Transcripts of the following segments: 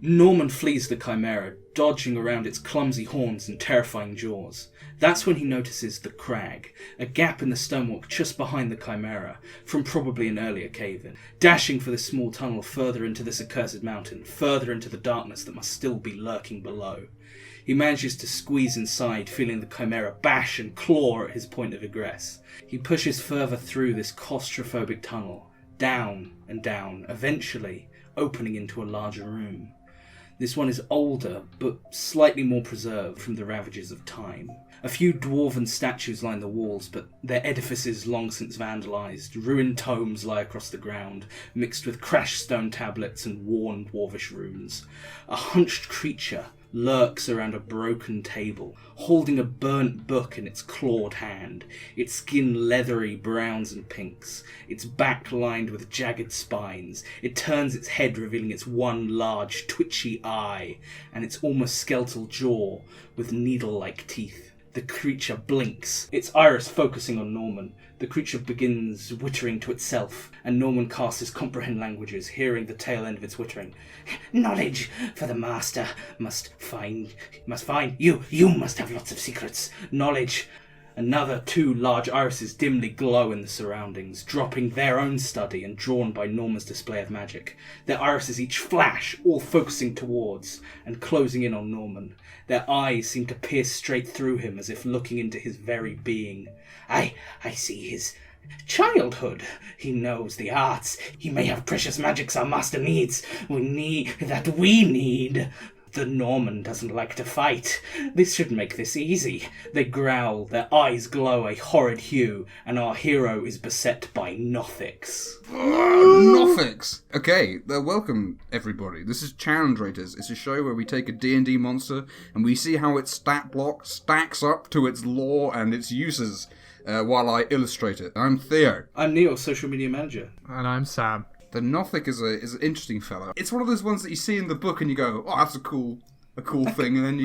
Norman flees the Chimera, dodging around its clumsy horns and terrifying jaws. That's when he notices the crag, a gap in the stonework just behind the Chimera, from probably an earlier cave-in. Dashing for this small tunnel further into this accursed mountain, further into the darkness that must still be lurking below. He manages to squeeze inside, feeling the Chimera bash and claw at his point of egress. He pushes further through this claustrophobic tunnel, down and down, eventually opening into a larger room. This one is older, but slightly more preserved from the ravages of time. A few dwarven statues line the walls, but their edifices long since vandalised. Ruined tomes lie across the ground, mixed with crashed stone tablets and worn dwarvish runes. A hunched creature lurks around a broken table, holding a burnt book in its clawed hand, its skin leathery browns and pinks, its back lined with jagged spines. It turns its head, revealing its one large, twitchy eye, and its almost skeletal jaw with needle-like teeth. The creature blinks, its iris focusing on Norman. The creature begins wittering to itself, and Norman casts his comprehend languages, hearing the tail end of its wittering. Knowledge for the master must find. You must have lots of secrets. Knowledge. Another two large irises dimly glow in the surroundings, dropping their own study and drawn by Norman's display of magic. Their irises each flash, all focusing towards and closing in on Norman. Their eyes seem to pierce straight through him as if looking into his very being. I see his childhood. He knows the arts. He may have precious magics our master needs. We need. The Norman doesn't like to fight. This should make this easy. They growl, their eyes glow a horrid hue, and our hero is beset by Nothics. Nothics! Okay, welcome everybody. This is Challenge Raiders. It's a show where we take a D&D monster and we see how its stat block stacks up to its lore and its uses while I illustrate it. I'm Theo. I'm Neil, social media manager. And I'm Sam. The Nothic is an interesting fellow. It's one of those ones that you see in the book and you go, oh, that's a cool thing, and then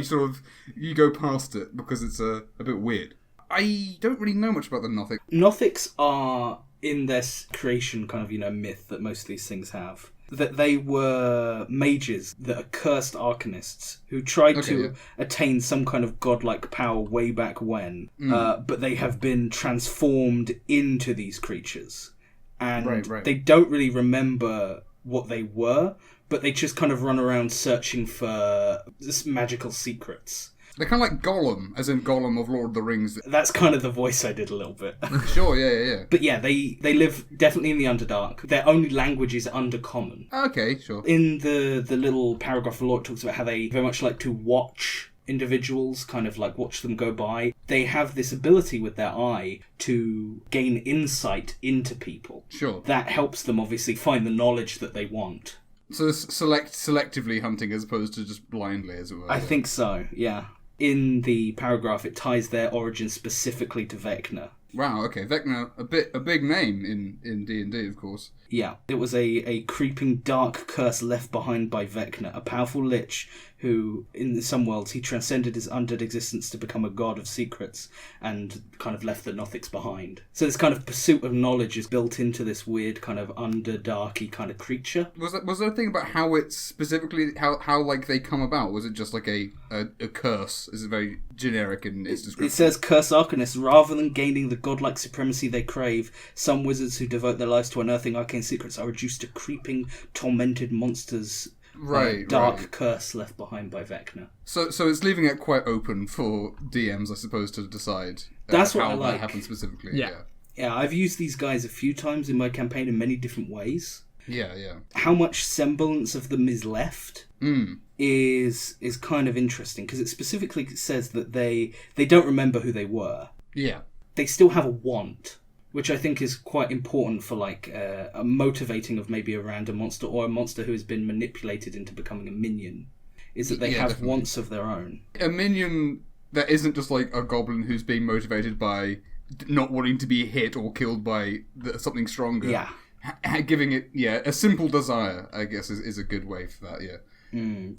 you go past it because it's a bit weird. I don't really know much about the Nothic. Nothics are, in their creation kind of, myth that most of these things have, that they were mages that are cursed arcanists who tried to attain some kind of godlike power way back when, but they have been transformed into these creatures. And they don't really remember what they were, but they just kind of run around searching for this magical secrets. They're kind of like Gollum, as in Gollum of Lord of the Rings. That's kind of the voice I did a little bit. Sure, yeah. But yeah, they live definitely in the Underdark. Their only language is Undercommon. Okay, sure. In the little paragraph of law, it talks about how they very much like to watch individuals, kind of like watch them go by. They have this ability with their eye to gain insight into people. Sure. That helps them obviously find the knowledge that they want. So it's selectively hunting as opposed to just blindly, as it were. I think so, yeah. In the paragraph, it ties their origin specifically to Vecna. Wow, okay. Vecna, a big name in D&D, of course. Yeah, it was a creeping dark curse left behind by Vecna, a powerful lich who, in some worlds, he transcended his undead existence to become a god of secrets and kind of left the Nothics behind. So this kind of pursuit of knowledge is built into this weird kind of underdarky kind of creature. Was there a thing about how it's specifically, how like they come about? Was it just like a curse? Is it very generic in its description? It says, curse arcanists, rather than gaining the godlike supremacy they crave, some wizards who devote their lives to unearthing arcane secrets are reduced to creeping, tormented monsters. Dark curse left behind by Vecna. So it's leaving it quite open for DMs, I suppose, to decide That's what how I like. that happens specifically. Yeah, I've used these guys a few times in my campaign in many different ways. Yeah. How much semblance of them is left is kind of interesting, because it specifically says that they don't remember who they were. Yeah. They still have a want, which I think is quite important for a motivating of maybe a random monster or a monster who has been manipulated into becoming a minion, is that they have definitely. wants of their own. A minion that isn't just like a goblin who's being motivated by not wanting to be hit or killed by something stronger. Yeah. Giving it, a simple desire, I guess, is a good way for that,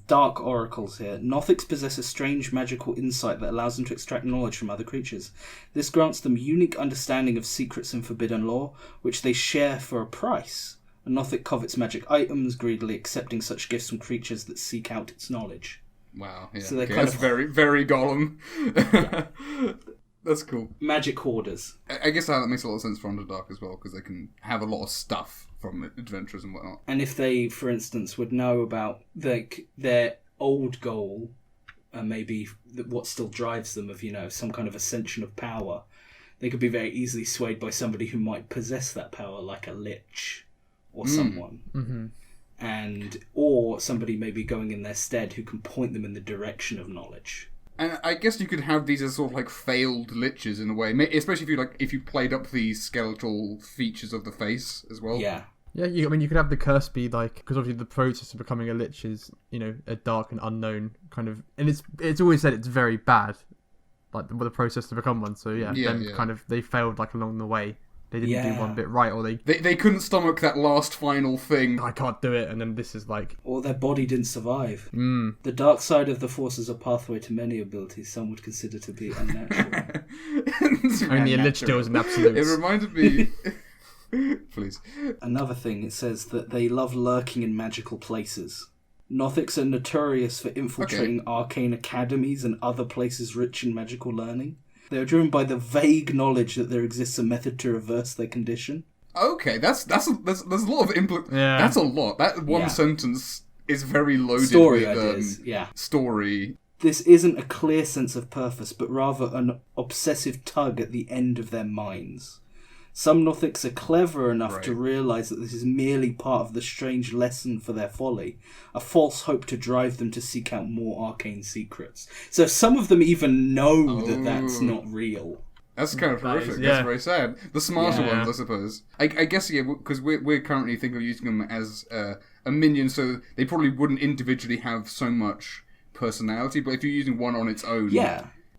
Dark oracles here. Nothics possess a strange magical insight that allows them to extract knowledge from other creatures. This grants them unique understanding of secrets and forbidden lore, which they share for a price. A Nothic covets magic items, greedily accepting such gifts from creatures that seek out its knowledge. Wow, yeah. So they're that's very, very Gollum. Yeah. That's cool. Magic hoarders. I guess that makes a lot of sense for Underdark as well, because they can have a lot of stuff from adventurers and whatnot. And if they, for instance, would know about their old goal, and maybe what still drives them of, some kind of ascension of power, they could be very easily swayed by somebody who might possess that power, like a lich or someone. Mm-hmm. Or somebody maybe going in their stead who can point them in the direction of knowledge. And I guess you could have these as sort of like failed liches in a way, especially if you played up these skeletal features of the face as well. Yeah. Yeah, you could have the curse be like, because obviously the process of becoming a lich is, a dark and unknown kind of, and it's always said it's very bad, like the process to become one. So kind of they failed like along the way. They didn't do one bit right, or they couldn't stomach that last final thing. I can't do it, and then this is like... Or their body didn't survive. The dark side of the Force is a pathway to many abilities some would consider to be unnatural. Only a lich deals in absolutes. It reminded me... Please. Another thing, it says that they love lurking in magical places. Nothics are notorious for infiltrating arcane academies and other places rich in magical learning. They are driven by the vague knowledge that there exists a method to reverse their condition. Okay, there's a lot of That's a lot. That one sentence is very loaded story with ideas. Story. This isn't a clear sense of purpose, but rather an obsessive tug at the end of their minds. Some Nothics are clever enough to realise that this is merely part of the strange lesson for their folly, a false hope to drive them to seek out more arcane secrets. So some of them even know that that's not real. That's kind of horrific. That's very sad. The smarter ones, I suppose. I guess, because we're currently thinking of using them as a minion, so they probably wouldn't individually have so much personality, but if you're using one on its own...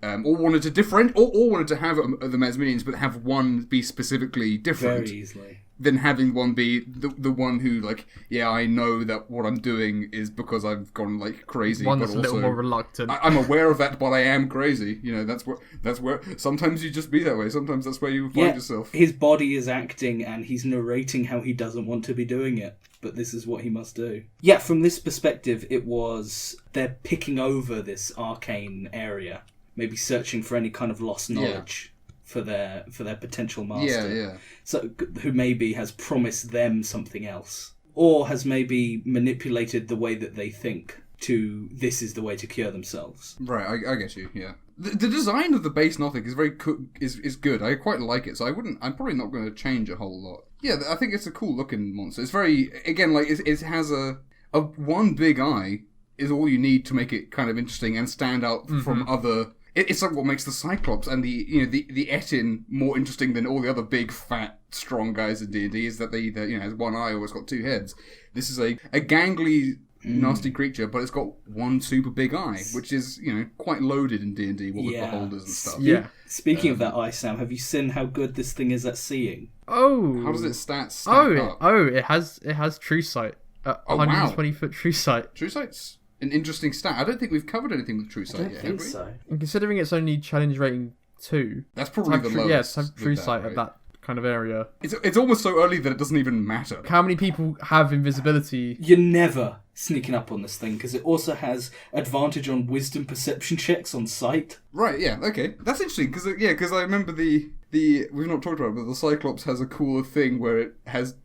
or wanted to or wanted to have them as minions, but have one be specifically different. Very easily. Than having one be the one who, like, I know that what I'm doing is because I've gone, like, crazy. One but that's also, a little more reluctant. I'm aware of that, but I am crazy. That's where sometimes you just be that way. Sometimes that's where you find yourself. His body is acting and he's narrating how he doesn't want to be doing it, but this is what he must do. Yeah, from this perspective, it was they're picking over this arcane area. Maybe searching for any kind of lost knowledge for their potential master. So who maybe has promised them something else, or has maybe manipulated the way that they think to this is the way to cure themselves. Right, I get you. Yeah, the design of the base Nothic is very is good. I quite like it, so I'm probably not going to change a whole lot. Yeah, I think it's a cool looking monster. It's very it has a one big eye is all you need to make it kind of interesting and stand out from other. It's like what makes the Cyclops and the Etin more interesting than all the other big, fat, strong guys in D&D is that they either has one eye or it's got two heads. This is a gangly, nasty creature, but it's got one super big eye, which is quite loaded in D&D. With beholders and stuff. Speaking of that eye, Sam, have you seen how good this thing is at seeing? Oh, how does its stats stack up? Oh, it has true sight. 120-foot true sight. True sight's an interesting stat. I don't think we've covered anything with true sight yet, have we? So. And considering it's only challenge rating 2, that's probably the lowest. Have true sight at that kind of area. It's almost so early that it doesn't even matter. How many people have invisibility? You're never sneaking up on this thing because it also has advantage on wisdom perception checks on sight. Right. Yeah. Okay. That's interesting because I remember the we've not talked about it, but the Cyclops has a cooler thing where it has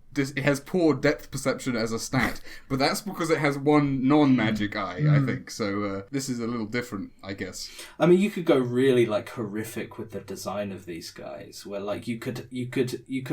poor depth perception as a stat, but that's because it has one non-magic eye, I think. So this is a little different, I guess. I mean, you could go really like horrific with the design of these guys, where like you could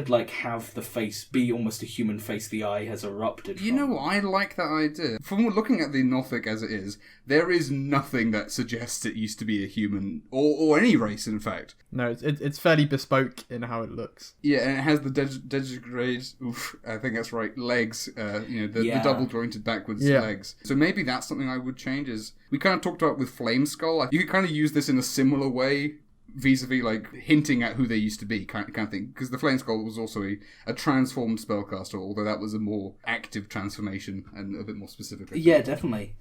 like have the face be almost a human face. The eye has erupted. You know what? I like that idea. From looking at the Nothic as it is, there is nothing that suggests it used to be a human or any race, in fact. No, it's fairly bespoke in how it looks. Yeah, and it has the digigrade. Oof. I think that's right, legs, the double jointed backwards legs. So maybe that's something I would change. Is we kind of talked about with Flame Skull. You could kind of use this in a similar way, vis-a-vis like hinting at who they used to be, kind of thing. Because the Flame Skull was also a transformed spellcaster, although that was a more active transformation and a bit more specific. Yeah, definitely.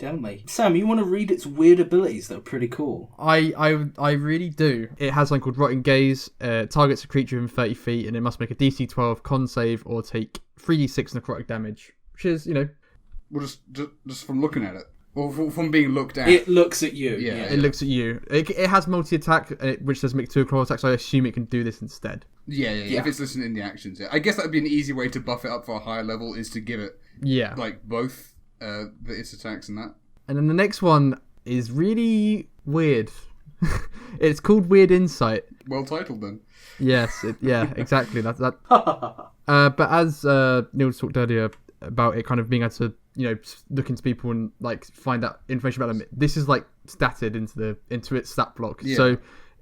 Sam, you want to read its weird abilities that are pretty cool? I really do. It has something called Rotting Gaze. Targets a creature within 30 feet, and it must make a DC 12 con save or take 3d6 necrotic damage, which is, Well, just from looking at it. Or from being looked at. It looks at you. Yeah. It looks at you. It has multi-attack, which does make 2 claw attacks, so I assume it can do this instead. Yeah. If it's listening in the actions. Yeah. I guess that would be an easy way to buff it up for a higher level, is to give it like both its attacks and that. And then the next one is really weird. It's called Weird Insight. Well titled then. Yes, exactly. That. But as Neil talked earlier about it kind of being able to, look into people and like find out information about them. This is like statted into its stat block. Yeah. So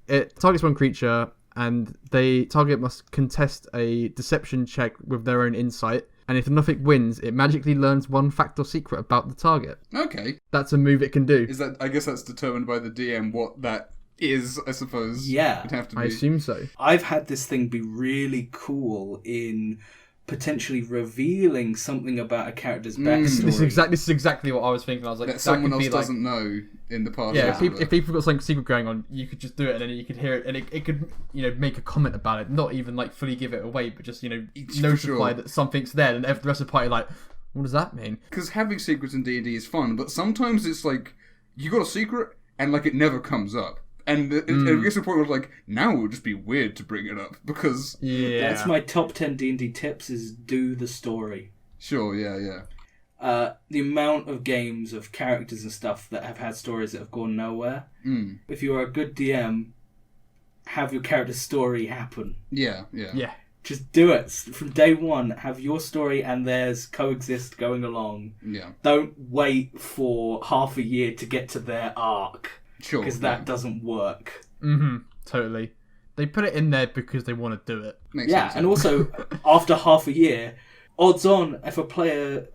it targets one creature, and the target must contest a deception check with their own insight. And if the Nothic wins, it magically learns one fact or secret about the target. Okay. That's a move it can do. I guess that's determined by the DM what that is, I suppose. Yeah. It'd have to be. I assume so. I've had this thing be really cool in potentially revealing something about a character's backstory. This is exactly what I was thinking. I was like, that someone else doesn't know in the past. Yeah, if people got something secret going on, you could just do it, and then you could hear it, and it could, make a comment about it, not even like fully give it away, but just notify that something's there, and the rest of the party like, what does that mean? Because having secrets in D&D is fun, but sometimes it's like you got a secret and like it never comes up. And it gets to the point where like, now it would just be weird to bring it up, because... Yeah. That's my top 10 D&D tips, is do the story. Sure, yeah. The amount of games of characters and stuff that have had stories that have gone nowhere. If you are a good DM, have your character's story happen. Yeah. Just do it. From day one, have your story and theirs coexist going along. Yeah. Don't wait for half a year to get to their arc. Sure. Because that doesn't work. Totally. They put it in there because they want to do it. Makes sense. And also, after half a year, odds on, if a player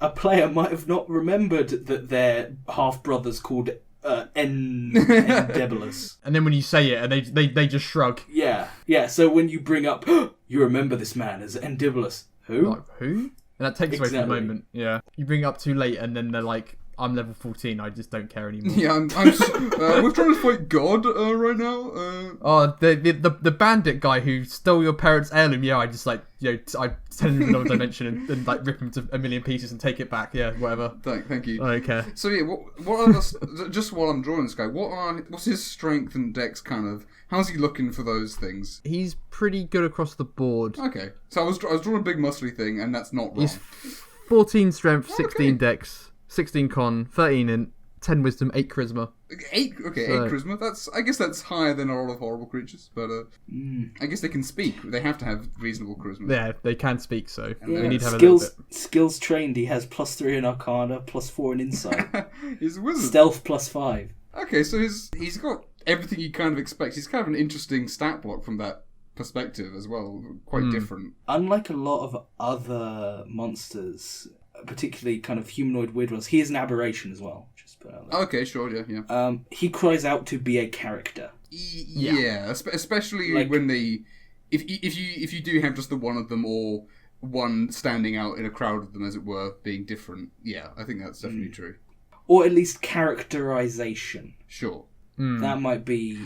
might have not remembered that their half-brother's called Endebulus. And then when you say it, and they just shrug. Yeah, so when you bring up, you remember this man as Endebulus. Who? Like, who? And that takes away from the moment. Yeah. You bring it up too late, and then they're like, I'm level 14, I just don't care anymore. Yeah, we're trying to fight God right now. The bandit guy who stole your parents' heirloom, I just I send him to another dimension and like rip him to a million pieces and take it back, whatever. Thank you. I don't care. So what are just while I'm drawing this guy, what's his strength and dex kind of? How's he looking for those things? He's pretty good across the board. Okay, so I was drawing a big muscly thing, and that's not wrong. He's 14 strength, 16 dex. 16 con, 13 int, 10 wisdom, 8 charisma. 8 charisma. I guess that's higher than a lot of horrible creatures, but I guess they can speak. They have to have reasonable charisma. Yeah, they can speak, so we need to have a little bit. Skills trained, he has +3 in Arcana, +4 in Insight. He's a wizard. Stealth +5. Okay, so he's got everything you kind of expect. He's kind of an interesting stat block from that perspective as well. Quite different. Unlike a lot of other monsters, particularly kind of humanoid weird ones, he is an aberration as well. Just put out there. Okay, sure, yeah. He cries out to be a character. Yeah, especially like, when if you do have just the one of them, or one standing out in a crowd of them, as it were, being different. Yeah, I think that's definitely true. Or at least characterization. Sure. That might be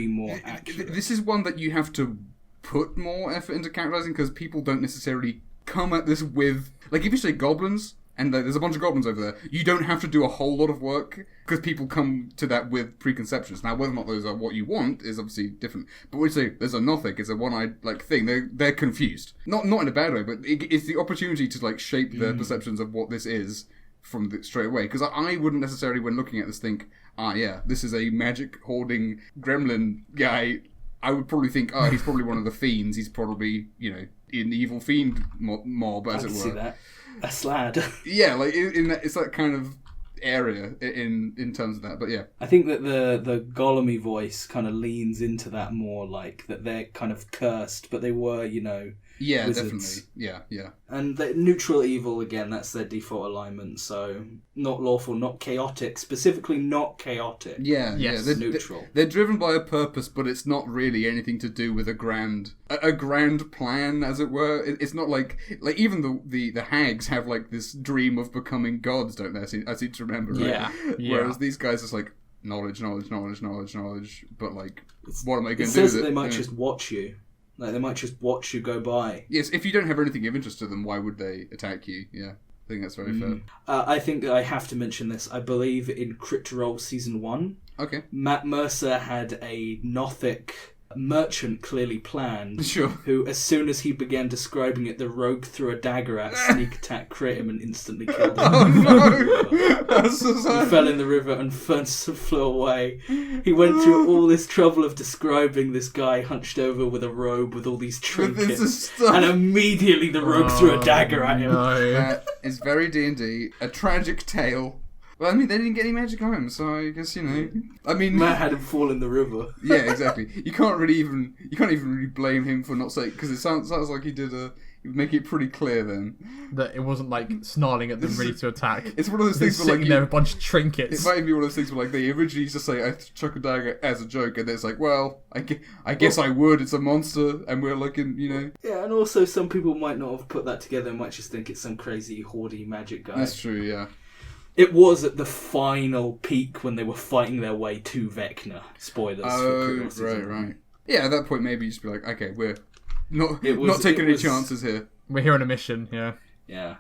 more accurate. This is one that you have to put more effort into characterizing, because people don't necessarily come at this with, like, if you say goblins and there's a bunch of goblins over there, you don't have to do a whole lot of work, because people come to that with preconceptions. Now, whether or not those are what you want is obviously different. But when you say there's a Nothic, it's a one-eyed like thing, they're confused. Not in a bad way, but it's the opportunity to like shape their perceptions of what this is from straight away. Because I wouldn't necessarily, when looking at this, think, this is a magic hoarding gremlin guy. I would probably think, he's probably one of the fiends. He's probably, in the evil fiend mob, as it were. I can see that. A slad. Yeah, like in that, it's that kind of. area in terms of that. But yeah, I think that the Gollum-y voice kind of leans into that more, like that they're kind of cursed, but they were, yeah, wizards. definitely, yeah. And the neutral evil, again, that's their default alignment. So not lawful, not chaotic, specifically not chaotic. Yeah, Yes. They're Neutral. They're driven by a purpose, but it's not really anything to do with a grand plan, as it were. It's not like even the hags have like this dream of becoming gods, don't they? I seem to remember. Right? Yeah. Whereas these guys is like knowledge, but like, what am I going to do? It says with that it? they might just watch you. Like, they might just watch you go by. Yes, if you don't have anything of interest to them, why would they attack you? Yeah, I think that's very fair. I think I have to mention this. I believe in Crit to Roll Season 1, Okay. Matt Mercer had a Nothic merchant clearly planned, Sure. who, as soon as he began describing it, the rogue threw a dagger at, sneak attack, crit him, and instantly killed him. Oh no! That's so He sad. fell in the river and flew away. He went through all this trouble of describing this guy hunched over with a robe with all these With this trinkets, stuff. and immediately the rogue threw a dagger at him. No. That is very D&D. A tragic tale. Well, I mean, they didn't get any magic on him, so I guess, I mean... Matt had him fall in the river. Yeah, exactly. You can't even really blame him for not saying... Because it sounds like he did make it pretty clear then. That it wasn't like snarling at them ready to attack. It's one of those They're things where, like, sitting there with a bunch of trinkets. it might be one of those things where, like, they originally used to say, I chuck a dagger as a joke, and then it's like, well, I guess I would, it's a monster, and we're looking, Yeah, and also some people might not have put that together and might just think it's some crazy, hoardy magic guy. That's true, yeah. It was at the final peak when they were fighting their way to Vecna. Spoilers for Oh, Crit Season 1. right. Yeah, at that point, maybe you just be like, okay, we're not was- taking it any was- chances here. We're here on a mission, yeah. Yeah.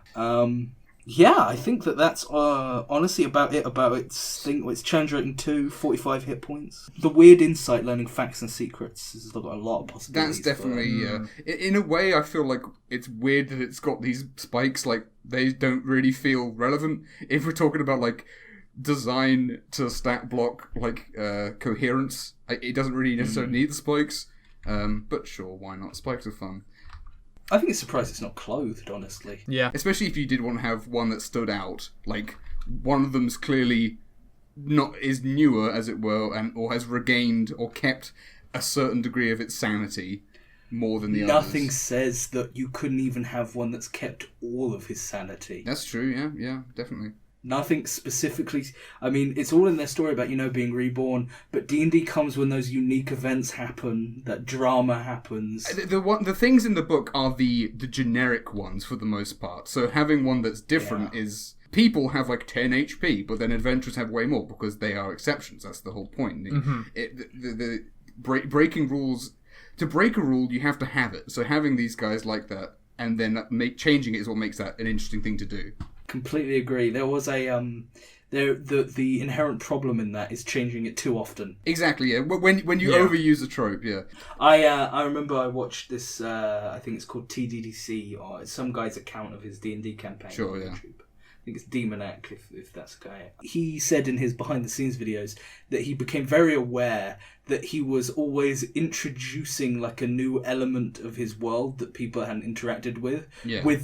Yeah, I think that's honestly about it. About its thing. It's challenge rating 2, 45 hit points. The weird insight, learning facts and secrets, has got a lot of possibilities. That's definitely, in a way, I feel like it's weird that it's got these spikes, like, they don't really feel relevant. If we're talking about, like, design to stat block, like, coherence, it doesn't really necessarily need the spikes. But sure, why not? Spikes are fun. I think it's surprised it's not clothed, honestly. Yeah. Especially if you did want to have one that stood out, like one of them's clearly is newer, as it were, or has regained or kept a certain degree of its sanity more than the Nothing others. says that you couldn't even have one that's kept all of his sanity. That's true, yeah, definitely. Nothing specifically. I mean, it's all in their story about, being reborn, but D&D comes when those unique events happen, that drama happens. The things in the book are the generic ones for the most part. So having one that's different is... People have like 10 HP, but then adventurers have way more because they are exceptions. That's the whole point. The breaking rules... To break a rule, you have to have it. So having these guys like that and then changing it is what makes that an interesting thing to do. Completely agree. There was a the inherent problem in that is changing it too often. Exactly. Yeah. When you overuse a trope, yeah. I remember I watched this. I think it's called TDDC, or it's some guy's account of his D&D campaign Sure, on yeah. YouTube. I think it's Demonek, if that's a guy. He said in his behind the scenes videos that he became very aware that he was always introducing like a new element of his world that people hadn't interacted with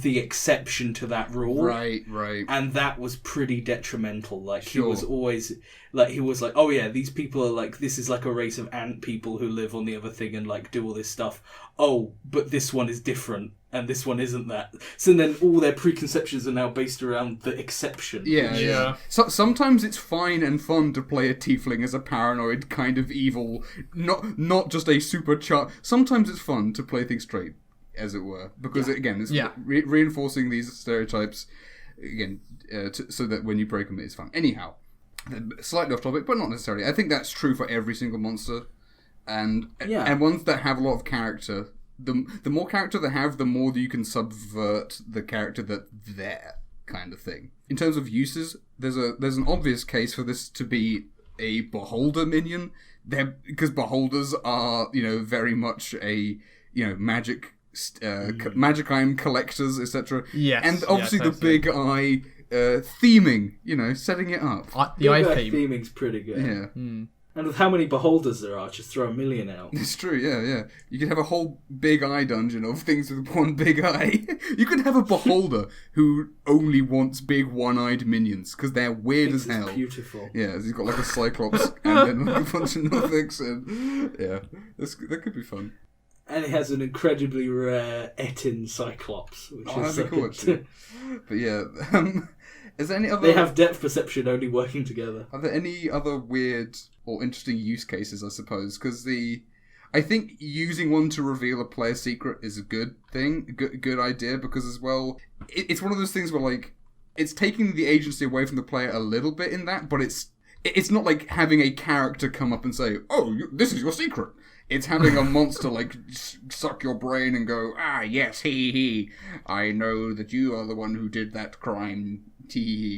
the exception to that rule. Right. And that was pretty detrimental. Like, Sure. he was always... Like, he was like, oh yeah, these people are like... This is like a race of ant people who live on the other thing and, like, do all this stuff. Oh, but this one is different, and this one isn't that. So then all their preconceptions are now based around the exception. Yeah. So, sometimes it's fine and fun to play a tiefling as a paranoid kind of evil, not just a sometimes it's fun to play things straight, as it were, because again, it's reinforcing these stereotypes again, so that when you break them, it's fun. Anyhow, slightly off topic, but not necessarily. I think that's true for every single monster, and ones that have a lot of character. The more character they have, the more that you can subvert the character that they're, kind of thing. In terms of uses, there's an obvious case for this to be a beholder minion. Because beholders are, very much a, magic, magicime collectors, etc. Yes. And obviously the big eye theming, setting it up. The eye theme. Theming's pretty good. Yeah. And with how many beholders there are, just throw 1 million out. It's true, yeah. You could have a whole big eye dungeon of things with one big eye. You could have a beholder who only wants big one-eyed minions, because they're weird as hell. Beautiful. Yeah, he's got like a Cyclops and then like a bunch of Nothics, and yeah, that could be fun. And it has an incredibly rare Etin Cyclops, which is that'd be cool, actually. But yeah, is there any other... They have depth perception only working together. Are there any other weird or interesting use cases, I suppose? Because I think using one to reveal a player secret is a good thing, good idea, because as well, it's one of those things where, like, it's taking the agency away from the player a little bit in that, but it's not like having a character come up and say, oh, this is your secret. It's having a monster, like, suck your brain and go, yes, he, I know that you are the one who did that crime,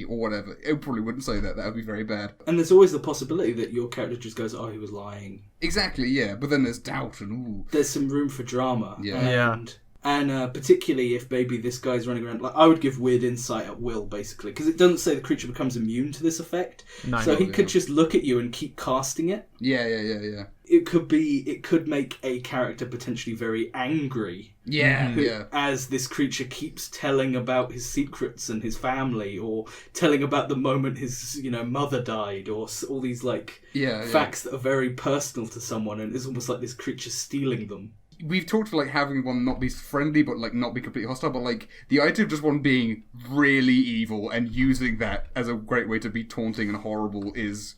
or whatever. It probably wouldn't say that. That would be very bad. And there's always the possibility that your character just goes, oh, he was lying. Exactly, yeah. But then there's doubt and ooh. There's some room for drama. Yeah. And particularly if maybe this guy's running around, like, I would give weird insight at will, basically, because it doesn't say the creature becomes immune to this effect. No. So he could just look at you and keep casting it. Yeah. It could make a character potentially very angry. Yeah. As this creature keeps telling about his secrets and his family, or telling about the moment his, mother died, or all these, like, facts that are very personal to someone, and it's almost like this creature stealing them. We've talked about, like, having one not be friendly, but, like, not be completely hostile, but, like, the idea of just one being really evil and using that as a great way to be taunting and horrible is...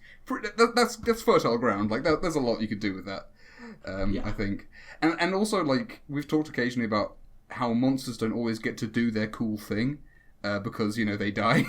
That's fertile ground. Like, there's a lot you could do with that, I think. And also, like, we've talked occasionally about how monsters don't always get to do their cool thing, because, they die.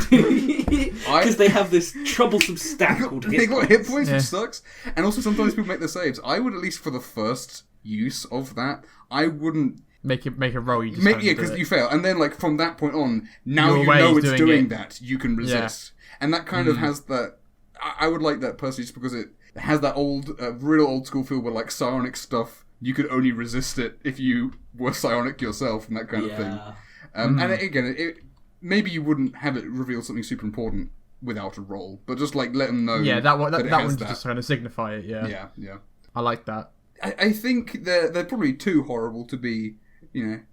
Because they have this troublesome stat called hit points. They got hit points, which sucks. And also, sometimes people make their saves. I would, at least for the first use of that, I wouldn't... Make a roll, you just because you fail. And then, like, from that point on, now you know it's doing that, you can resist. Yeah. And that kind of has that... I would like that personally just because it has that real old school feel where, like, psionic stuff, you could only resist it if you were psionic yourself and that kind of thing. And again, maybe you wouldn't have it reveal something super important without a roll, but just, like, let them know. Yeah, that one just kind of signify it. Yeah. I like that. I think they're probably too horrible to be,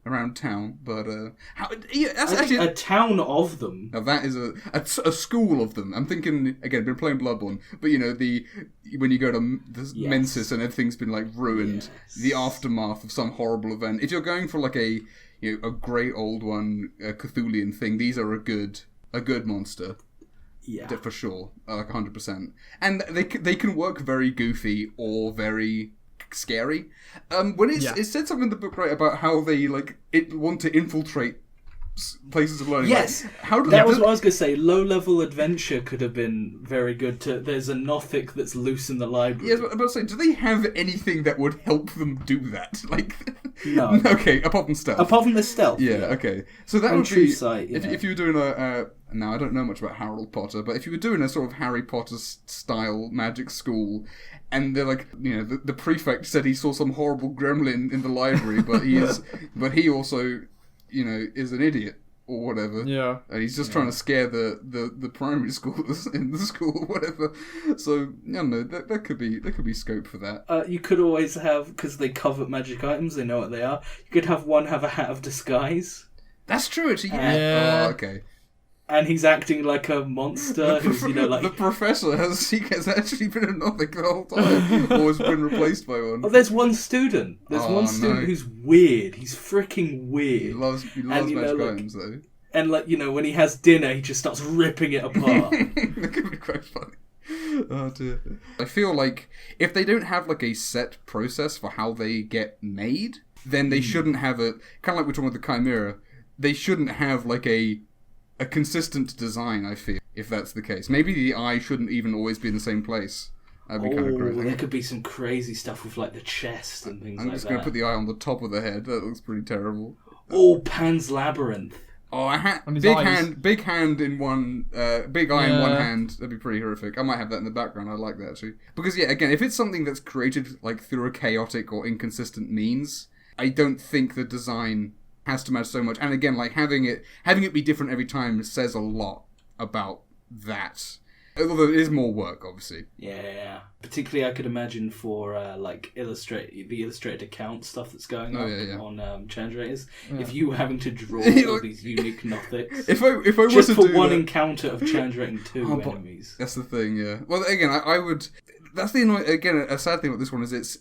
around town, but that's actually a town of them. Now that is a school of them. I'm thinking again, been playing Bloodborne, but when you go to the Mensis and everything's been, like, ruined, the aftermath of some horrible event. If you're going for, like, a great old one, a Cthulhian thing, these are a good monster. Yeah, for sure, like 100%. And they can work very goofy or very scary. When it said something in the book, right, about how they, like, want to infiltrate places of learning. Yes, like, that was what I was going to say. Low-level adventure could have been very good. There's a Nothic that's loose in the library. Yes, but I was saying, do they have anything that would help them do that? Like, no. Okay, apart from stealth. Apart from the stealth. Yeah. Okay. So that would be sight, if you were doing now I don't know much about Harold Potter, but if you were doing a sort of Harry Potter style magic school, and they're like, the prefect said he saw some horrible gremlin in the library, but he also, is an idiot or whatever. Yeah. And he's just trying to scare the primary schoolers in the school or whatever. So, I don't know, there could be scope for that. You could always have, because they covet magic items, they know what they are, you could have one have a hat of disguise. That's true, actually, yeah. Oh, okay. And he's acting like a monster who's, like... The professor has actually been a Nothic the whole time, or has been replaced by one. Oh, there's one student. Who's weird. He's freaking weird. He loves magic items, though. And, like, when he has dinner, he just starts ripping it apart. That could be quite funny. Oh, dear. I feel like if they don't have, like, a set process for how they get made, then they shouldn't have kind of like we're talking with the Chimera, they shouldn't have, like, a consistent design, I feel, if that's the case. Maybe the eye shouldn't even always be in the same place. That'd be kind of crazy. There could be some crazy stuff with, like, the chest and things like that. I'm just going to put the eye on the top of the head. That looks pretty terrible. Oh, Pan's Labyrinth. Oh, big hand in one, big eye in one hand. That'd be pretty horrific. I might have that in the background. I like that, actually. Because, again, if it's something that's created, like, through a chaotic or inconsistent means, I don't think the design has to matter so much. And again, like, having it be different every time says a lot about that. Although it is more work, obviously. Yeah. Particularly, I could imagine for the illustrated account stuff that's going on on Challenge Raiders. Yeah. If you were having to draw all these unique Nothics, if I was just to for do one that, encounter of Challenge Rating 2 enemies. That's the thing, yeah. Well, again, I would. That's the a sad thing about this one is it's.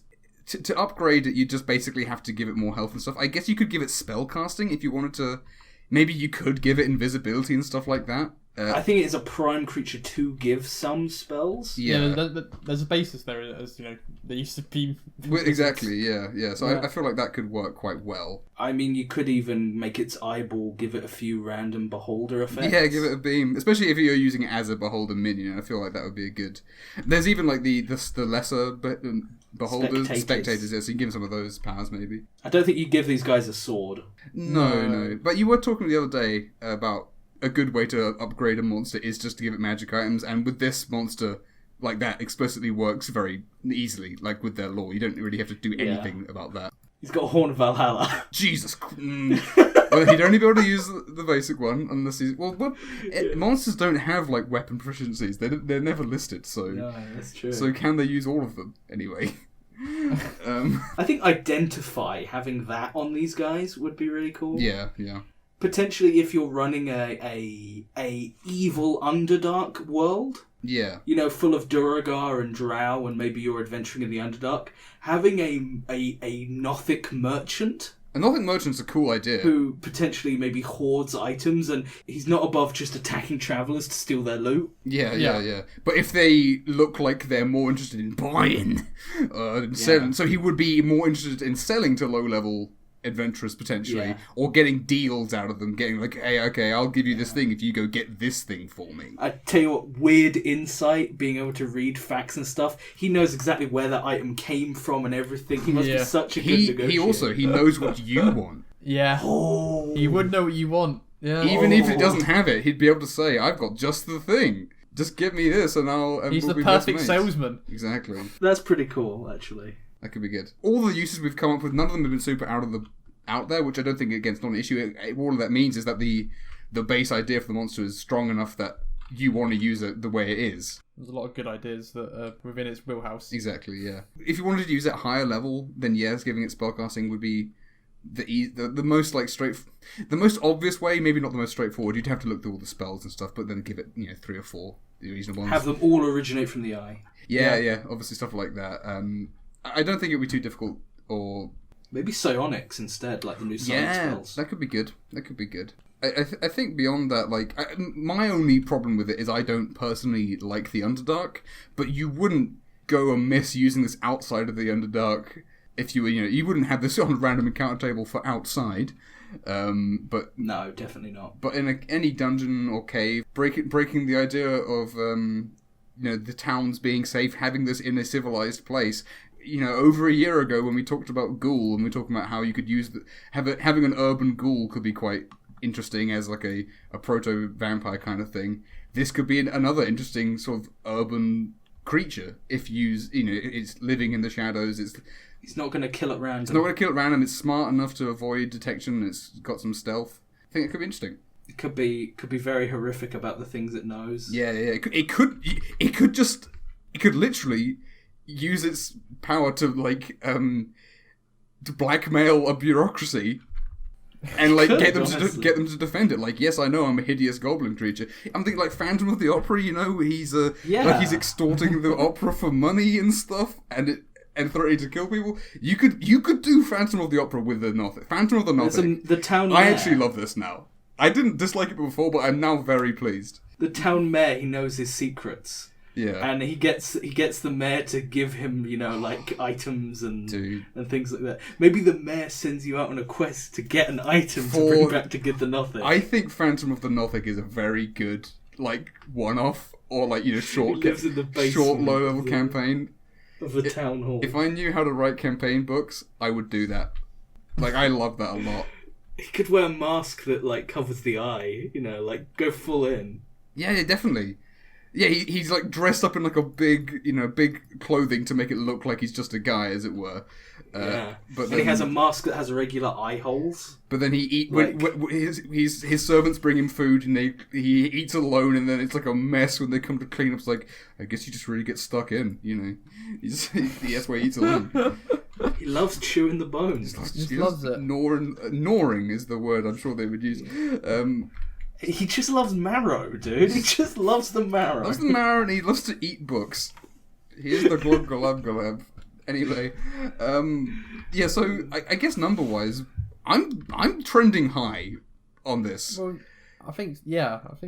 To upgrade it, you just basically have to give it more health and stuff. I guess you could give it spell casting if you wanted to. Maybe you could give it invisibility and stuff like that. I think it is a prime creature to give some spells. Yeah, there's a basis there, as there used to be. Exactly, yeah. So Yeah. I feel like that could work quite well. I mean, you could even make its eyeball give it a few random beholder effects. Yeah, give it a beam, especially if you're using it as a beholder minion. I feel like that would be a good. There's even like the lesser beholders, spectators. Yeah, so you can give them some of those powers maybe. I don't think you give these guys a sword. No. But you were talking the other day about a good way to upgrade a monster is just to give it magic items, and with this monster, like that explicitly works very easily. Like with their lore, you don't really have to do anything about that. He's got a Horn of Valhalla. Jesus. Well, he'd only be able to use the basic one unless he's monsters don't have like weapon proficiencies. They're never listed, so No, that's true. So can they use all of them anyway? I think Identify, having that on these guys would be really cool. Yeah. Potentially, if you're running a evil Underdark world, Yeah. Full of Duragar and Drow, and maybe you're adventuring in the Underdark, having a Nothic merchant. A Nothic merchant's a cool idea. Who potentially maybe hoards items, and he's not above just attacking travellers to steal their loot. Yeah. But if they look like they're more interested in buying, selling, so he would be more interested in selling to low-level adventurers potentially, or getting deals out of them, getting like, hey, okay, I'll give you this thing if you go get this thing for me. I tell you what, weird insight, being able to read facts and stuff. He knows exactly where that item came from and everything. He must be such a good negotiator. He knows what you want. Yeah. Oh. He would know what you want. Yeah. Even if it doesn't have it, he'd be able to say, I've got just the thing. Just give me this and I'll... He's we'll the be best perfect mates." salesman. Exactly. That's pretty cool, actually. That could be good. All the uses we've come up with, none of them have been super out there, which I don't think again's not an issue. All that means is that the base idea for the monster is strong enough that you want to use it the way it is. There's a lot of good ideas that are within its wheelhouse. Exactly, yeah. If you wanted to use it at higher level, then yes, giving it spellcasting would be the most the most obvious way, maybe not the most straightforward. You'd have to look through all the spells and stuff, but then give it 3 or 4 reasonable ones. Have them all originate from the eye. Yeah, obviously stuff like that. I don't think it would be too difficult, or maybe psionics instead, like the new psionics spells. That could be good. I think beyond that, my only problem with it is I don't personally like the Underdark, but you wouldn't go amiss using this outside of the Underdark if you were, you wouldn't have this on a random encounter table for outside. But no, definitely not. But in any dungeon or cave, breaking the idea of the towns being safe, having this in a civilized place. Over a year ago when we talked about ghoul, and we were talking about how you could use having an urban ghoul could be quite interesting as like a proto-vampire kind of thing. This could be another interesting sort of urban creature if it's living in the shadows. It's not going to kill at random. It's not going to kill at random. It's smart enough to avoid detection. It's got some stealth. I think it could be interesting. It could be very horrific about the things it knows. Yeah. It could literally use its power to to blackmail a bureaucracy and get them to defend it. Like, yes, I know I'm a hideous goblin creature. I'm thinking like Phantom of the Opera. He's he's extorting the opera for money and stuff, and threatening to kill people. You could do Phantom of the Opera with the Nothic. Phantom of the Nothic. The town. I actually love this now. I didn't dislike it before, but I'm now very pleased. The town mayor, he knows his secrets. Yeah. And he gets the mayor to give him, items and things like that. Maybe the mayor sends you out on a quest to get an item to bring back to give the Nothic. I think Phantom of the Nothic is a very good, one-off, or short low-level campaign. Of the town hall. If I knew how to write campaign books, I would do that. I love that a lot. He could wear a mask that, covers the eye, go full in. Yeah, definitely. Yeah, he's like dressed up in like a big, big clothing to make it look like he's just a guy, as it were. But then, he has a mask that has regular eye holes. But then his servants bring him food and he eats alone, and then it's like a mess when they come to clean up. It's like, I guess you just really get stuck in, That's why he eats alone. He loves chewing the bones. He loves it. Gnawing is the word I'm sure they would use. He just loves marrow, dude. He just loves the marrow. Loves the marrow, and he loves to eat books. He is the glub glub glub. Anyway, so I guess number-wise, I'm trending high on this. Well, I think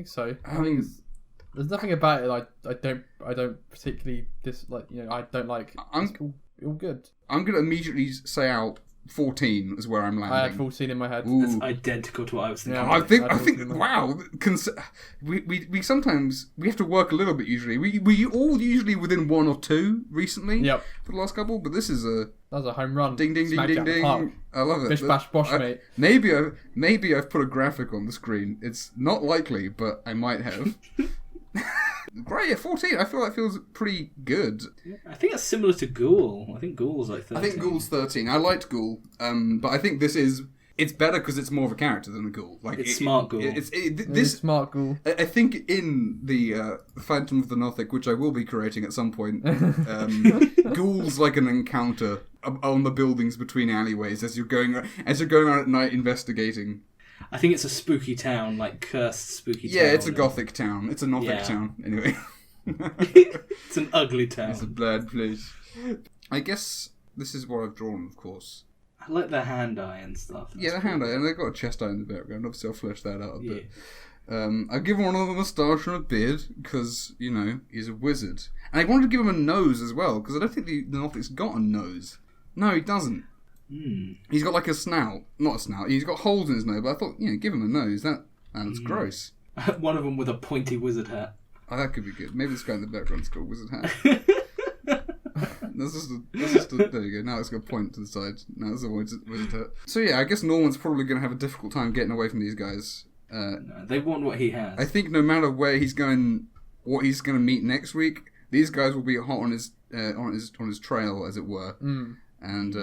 so. There's nothing about it I don't particularly dislike. I don't like. It's all good. I'm gonna immediately say out 14 is where I'm landing. I had 14 in my head. Ooh. It's identical to what I was thinking. Yeah, I think. Wow. We sometimes we have to work a little bit. Usually, we all usually within 1 or 2 recently. Yep. For the last couple, but this is that was a home run. Ding ding ding ding ding. I love it. Bish bash bosh, mate. Maybe I've put a graphic on the screen. It's not likely, but I might have. Great, at 14, I feel that feels pretty good. I think that's similar to Ghoul. I think Ghoul's like 13. I think Ghoul's 13. I liked Ghoul, but I think it's better because it's more of a character than a Ghoul. It's smart Ghoul. It's smart Ghoul. I think in the Phantom of the Nothic, which I will be creating at some point, Ghoul's like an encounter on the buildings between alleyways as you're going out at night investigating. I think it's a spooky town, like cursed spooky town. Yeah, it's a gothic town. It's a Nothic town, anyway. It's an ugly town. It's a bad place. I guess this is what I've drawn, of course. I like the hand eye and stuff. That's the hand eye, and they've got a chest eye in the background. Obviously, I'll flesh that out a bit. I've given one of them a moustache and a beard, because, he's a wizard. And I wanted to give him a nose as well, because I don't think the Nothic's got a nose. No, he doesn't. He's got like a snout. Not a snout. He's got holes in his nose, but I thought, give him a nose. That's gross. One of them with a pointy wizard hat. Oh, that could be good. Maybe this guy in the background's got a wizard hat. There you go. Now it's got a point to the side. Now it's a wizard hat. So yeah, I guess Norman's probably going to have a difficult time getting away from these guys. No, they want what he has. I think no matter where he's going, what he's going to meet next week, these guys will be hot on his trail, as it were. And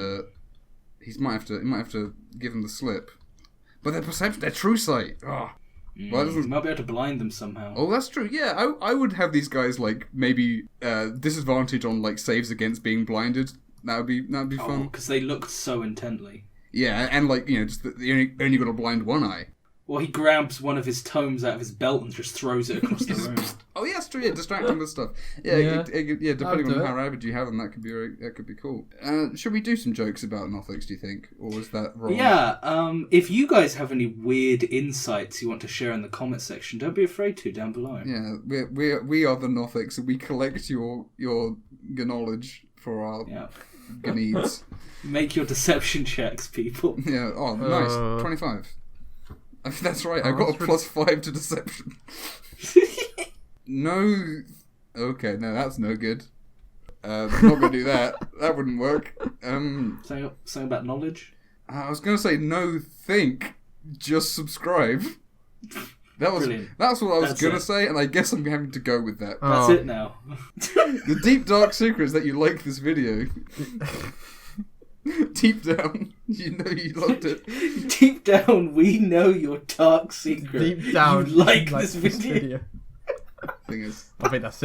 he might have to give them the slip. But their true sight. Oh. Well, you might be able to blind them somehow. Oh, that's true. Yeah, I would have these guys like maybe disadvantage on like saves against being blinded. That would be fun. Because they looked so intently. Yeah, and like just they only got to blind one eye. Well, he grabs one of his tomes out of his belt and just throws it across the room. Oh, yeah, that's true. Yeah, distract them with stuff. Yeah, depending on how rabid you have them, that could be cool. Should we do some jokes about Nothics, do you think? Or was that wrong? Yeah, if you guys have any weird insights you want to share in the comment section, don't be afraid to down below. Yeah, we are the Nothics, and we collect your knowledge for our needs. Make your deception checks, people. Yeah, oh, nice. 25. That's right, I got a +5 to deception. No. Okay, no, that's no good. Not gonna do that. That wouldn't work. Something about knowledge? I was gonna say no think, just subscribe. Brilliant. That's what I was gonna say, and I guess I'm having to go with that. That's it now. The deep dark secret is that you like this video. Deep down, you know you loved it. Deep down, we know your dark secret. Deep down, you like this video. I think that's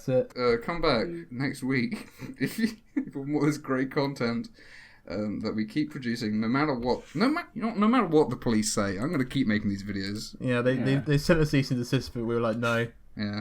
it. Come back next week if you for more of this great content that we keep producing, no matter what. No matter what the police say, I'm going to keep making these videos. Yeah, they sent us cease and desist, but we were like, no. Yeah.